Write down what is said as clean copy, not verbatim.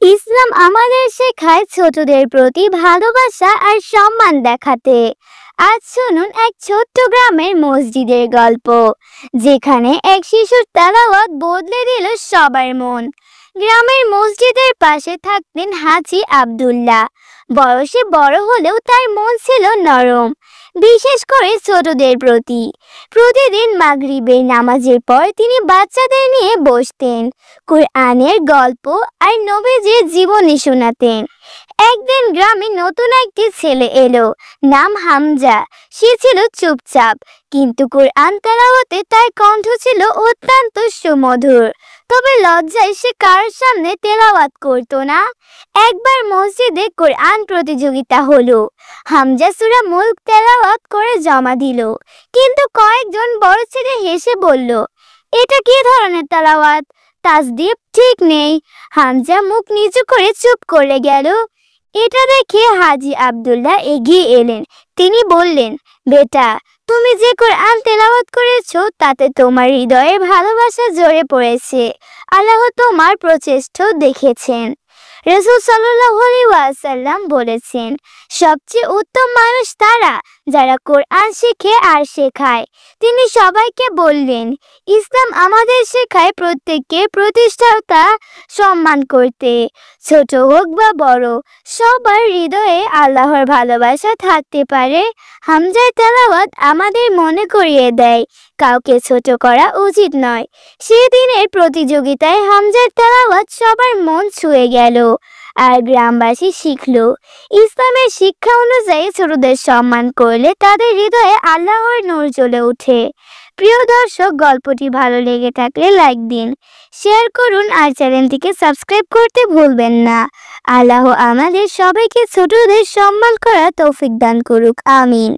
ইসলাম আমাদের শেখায় ছোটদের প্রতি ভালোবাসা আর সম্মান দেখাতে। আজ শুনুন এক ছোট্ট গ্রামের মসজিদের গল্প, যেখানে এক শিশুর তেলাওয়াত বদলে দিল সবার মন। গ্রামের মসজিদের পাশে থাকতেন হাজী আব্দুল্লাহ। বয়সে বড় হলেও তার মন ছিল নরম, বিশেষ করে ছোটদের প্রতি। প্রতিদিন মাগরিবের নামাজের পর তিনি বাচ্চাদের নিয়ে বসতেন, কুরআনের গল্প আর নবীজির জীবনী শোনাতেন। একদিন গ্রামে নতুন একটি ছেলে এলো, নাম হামজা। সে ছিল চুপচাপ, কিন্তু কুরআন তেলাওয়াতে তার কণ্ঠ ছিল অত্যন্ত সুমধুর। তবে লজ্জায় সে কারোর সামনে তেলাওয়াত করতো না। একবার মসজিদে কোরআন প্রতিযোগিতা হলো। হামজা সূরা মুলক তেলাওয়াত করে জমা দিল, কিন্তু কয়েকজন বড় ছেলে হেসে বলল, এটা কি ধরনের তেলাওয়াত, তাসদিদ ঠিক নেই। হামজা মুখ নিচু করে চুপ করে গেল। এটা দেখে হাজী আব্দুল্লাহ এগিয়ে এলেন। তিনি বললেন, বেটা, তুমি যে কোরআন তেলাওয়াত করেছো তাতে তোমার হৃদয়ে ভালোবাসা ঝরে পড়েছে। আল্লাহ তোমার প্রচেষ্টা দেখেছেন। রাসূল সাল্লাল্লাহু আলাইহি ওয়াসাল্লাম বলেছেন, সবচেয়ে উত্তম মানুষ তারা যারা কোরআন শিখে আর শেখায়। তিনি সবাইকে বললেন, ইসলাম আমাদের শেখায় প্রত্যেককে প্রতিষ্ঠাতা সম্মান করতে। ছোট হোক বা বড়, সবার হৃদয়ে আল্লাহর ভালোবাসা থাকতে পারে। হামজার তেলাওয়াত আমাদের মনে করিয়ে দেয়, কাউকে ছোট করা উচিত নয়। সেদিনের প্রতিযোগিতায় হামজার তেলাওয়াত সবার মন ছুঁয়ে গেল, আর গ্রামবাসী শিখল, ইসলামের শিক্ষা অনুযায়ী ছোটদের সম্মান করলে তাদের হৃদয়ে আল্লাহর নূর জ্বলে ওঠে। প্রিয় দর্শক, গল্পটি ভালো লেগে থাকলে লাইক দিন, শেয়ার করুন আর চ্যানেলটিকে সাবস্ক্রাইব করতে ভুলবেন না। আল্লাহ আমাদের সবাইকে ছোটদের সম্মান করার তৌফিক দান করুক। আমিন।